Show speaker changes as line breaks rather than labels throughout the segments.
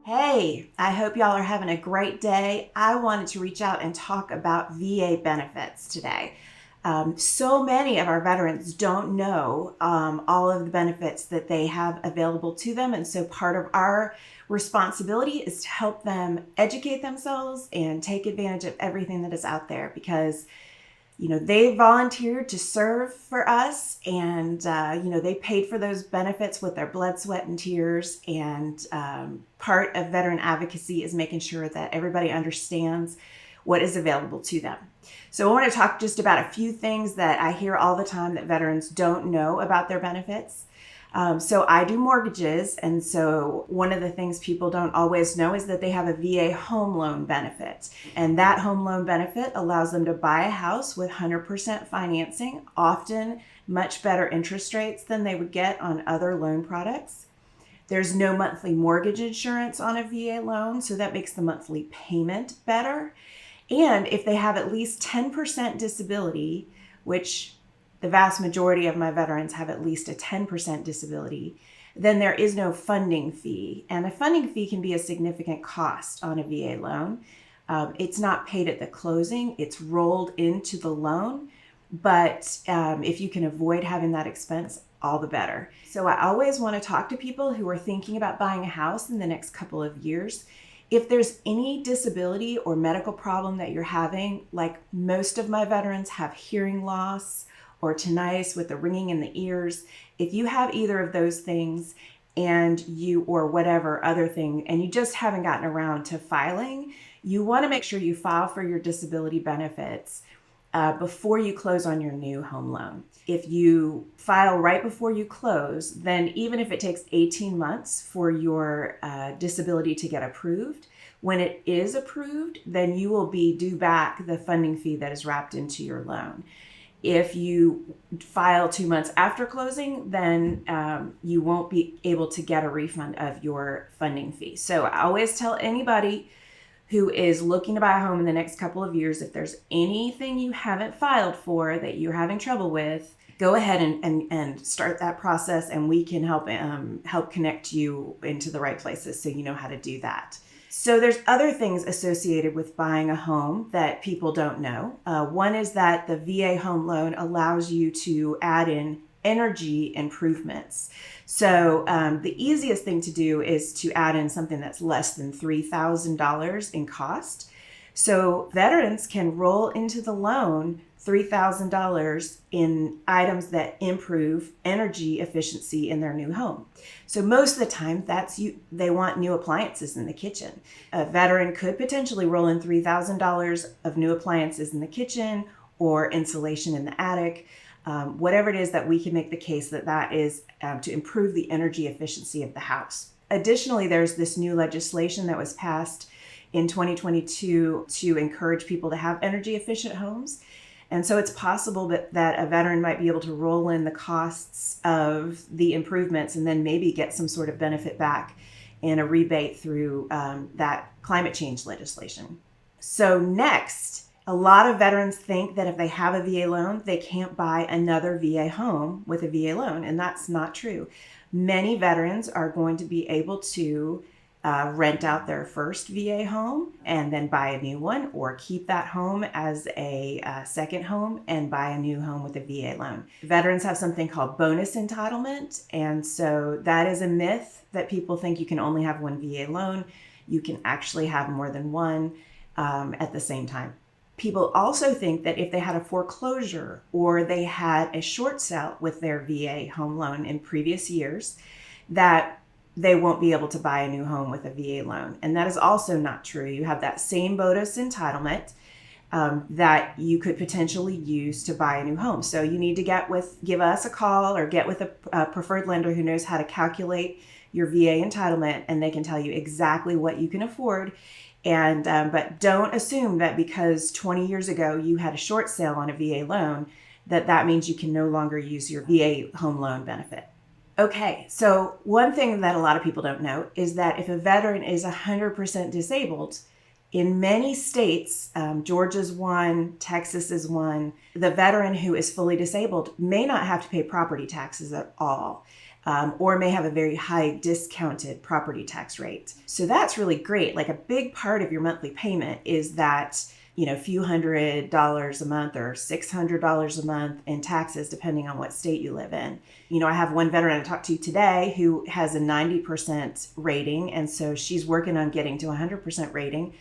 Hey, I hope y'all are having a great day. I wanted to reach out and talk about VA benefits today. So many of our veterans don't know all of the benefits that they have available to them. And so part of our responsibility is to help them educate themselves and take advantage of everything that is out there because they volunteered to serve for us, and they paid for those benefits with their blood, sweat, and tears. And part of veteran advocacy is making sure that everybody understands what is available to them. So I want to talk just about a few things that I hear all the time that veterans don't know about their benefits. So I do mortgages, and so one of the things people don't always know is that they have a VA home loan benefit. And that home loan benefit allows them to buy a house with 100% financing, often much better interest rates than they would get on other loan products. There's no monthly mortgage insurance on a VA loan, so that makes the monthly payment better. And if they have at least 10% disability, which the vast majority of my veterans have at least a 10% disability, then there is no funding fee. And a funding fee can be a significant cost on a VA loan. It's not paid at the closing, it's rolled into the loan. But if you can avoid having that expense, all the better. So I always want to talk to people who are thinking about buying a house in the next couple of years. If there's any disability or medical problem that you're having, like most of my veterans have hearing loss or tinnitus with the ringing in the ears, if you have either of those things or whatever other thing, and you just haven't gotten around to filing, you want to make sure you file for your disability benefits before you close on your new home loan. If you file right before you close, then even if it takes 18 months for your disability to get approved, when it is approved, then you will be due back the funding fee that is wrapped into your loan. If you file 2 months after closing, then you won't be able to get a refund of your funding fee. So I always tell anybody who is looking to buy a home in the next couple of years, if there's anything you haven't filed for that you're having trouble with, go ahead and start that process, and we can help connect you into the right places so you know how to do that. So there's other things associated with buying a home that people don't know. One is that the VA home loan allows you to add in energy improvements. So the easiest thing to do is to add in something that's less than $3,000 in cost. So veterans can roll into the loan $3,000 in items that improve energy efficiency in their new home. So most of the time, they want new appliances in the kitchen. A veteran could potentially roll in $3,000 of new appliances in the kitchen or insulation in the attic. Whatever it is that we can make the case that is to improve the energy efficiency of the house. Additionally, there's this new legislation that was passed in 2022 to encourage people to have energy efficient homes. And so it's possible that a veteran might be able to roll in the costs of the improvements and then maybe get some sort of benefit back in a rebate through that climate change legislation. So next, a lot of veterans think that if they have a VA loan, they can't buy another VA home with a VA loan, and that's not true. Many veterans are going to be able to rent out their first VA home and then buy a new one, or keep that home as a second home and buy a new home with a VA loan. Veterans have something called bonus entitlement, and so that is a myth that people think you can only have one VA loan. You can actually have more than one at the same time. People also think that if they had a foreclosure or they had a short sale with their VA home loan in previous years, that they won't be able to buy a new home with a VA loan. And that is also not true. You have that same bonus entitlement that you could potentially use to buy a new home. So you need to give us a call or get with a preferred lender who knows how to calculate your VA entitlement, and they can tell you exactly what you can afford. And but don't assume that because 20 years ago you had a short sale on a VA loan, that means you can no longer use your VA home loan benefit. Okay, so one thing that a lot of people don't know is that if a veteran is 100% disabled, In many states, Georgia's one, Texas is one, the veteran who is fully disabled may not have to pay property taxes at all, or may have a very high discounted property tax rate. So that's really great. Like a big part of your monthly payment is that, a few $100s a month or $600 a month in taxes, depending on what state you live in. I have one veteran I talked to today who has a 90% rating, and so she's working on getting to 100% rating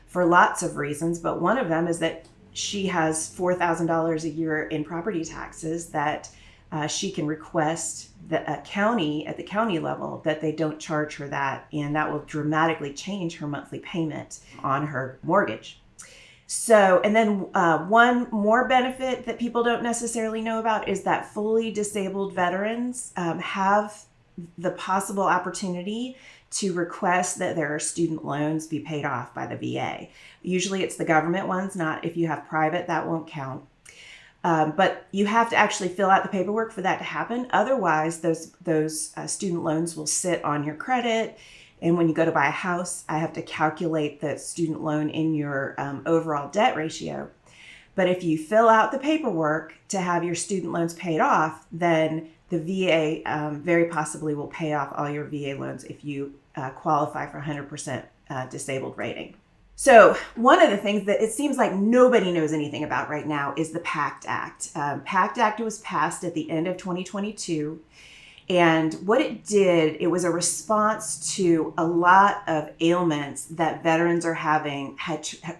for lots of reasons, but one of them is that she has $4,000 a year in property taxes that she can request at the county level that they don't charge her that, and that will dramatically change her monthly payment on her mortgage. So, and then one more benefit that people don't necessarily know about is that fully disabled veterans have the possible opportunity to request that their student loans be paid off by the VA. Usually it's the government ones, not if you have private, that won't count. But you have to actually fill out the paperwork for that to happen. Otherwise, those student loans will sit on your credit. And when you go to buy a house, I have to calculate the student loan in your overall debt ratio. But if you fill out the paperwork to have your student loans paid off, then the VA very possibly will pay off all your VA loans if you qualify for 100% disabled rating. So one of the things that it seems like nobody knows anything about right now is the PACT Act. PACT Act was passed at the end of 2022. And what it did, it was a response to a lot of ailments that veterans are having,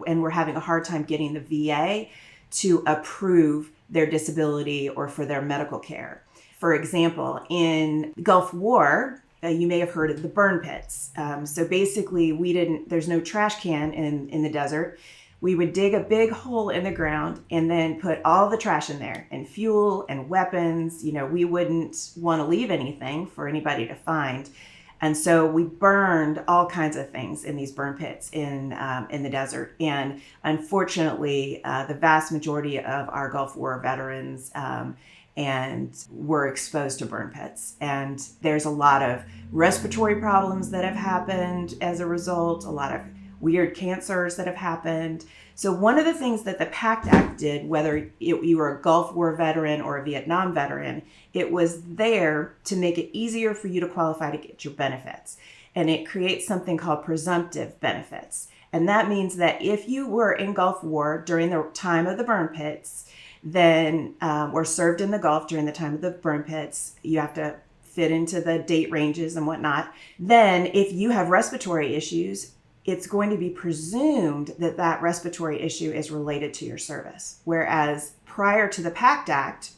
and were having a hard time getting the VA to approve their disability or for their medical care. For example, in the Gulf War, you may have heard of the burn pits. So basically, there's no trash can in the desert. We would dig a big hole in the ground and then put all the trash in there, and fuel and weapons. We wouldn't want to leave anything for anybody to find. And so we burned all kinds of things in these burn pits in the desert. And unfortunately, the vast majority of our Gulf War veterans and were exposed to burn pits. And there's a lot of respiratory problems that have happened as a result, a lot of weird cancers that have happened. So one of the things that the PACT Act did, whether you were a Gulf War veteran or a Vietnam veteran, it was there to make it easier for you to qualify to get your benefits. And it creates something called presumptive benefits. And that means that if you were in Gulf War during the time of the burn pits, then or served in the Gulf during the time of the burn pits, you have to fit into the date ranges and whatnot. Then if you have respiratory issues, it's going to be presumed that that respiratory issue is related to your service. Whereas prior to the PACT Act,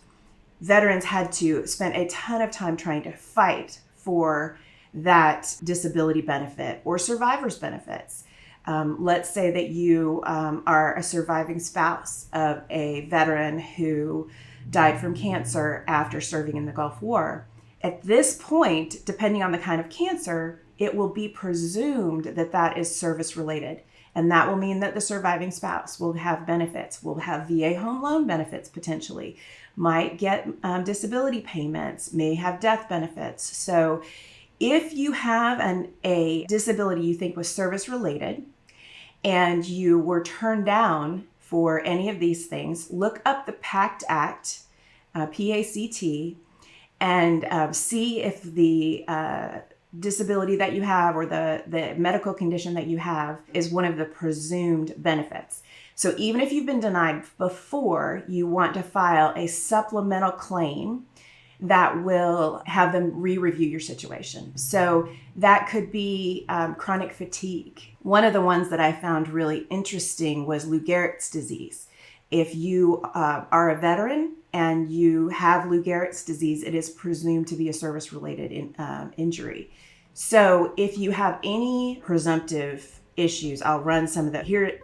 veterans had to spend a ton of time trying to fight for that disability benefit or survivor's benefits. Let's say that you are a surviving spouse of a veteran who died from cancer after serving in the Gulf War. At this point, depending on the kind of cancer, it will be presumed that that is service related. And that will mean that the surviving spouse will have benefits, will have VA home loan benefits potentially, might get disability payments, may have death benefits. So if you have a disability you think was service related and you were turned down for any of these things, look up the PACT Act, PACT, and see if the disability that you have or the medical condition that you have is one of the presumed benefits. So even if you've been denied before, you want to file a supplemental claim that will have them re-review your situation. So that could be chronic fatigue. One of the ones that I found really interesting was Lou Gehrig's disease. If you are a veteran and you have Lou Gehrig's disease, it is presumed to be a service-related injury. So if you have any presumptive issues, I'll run some of them. Here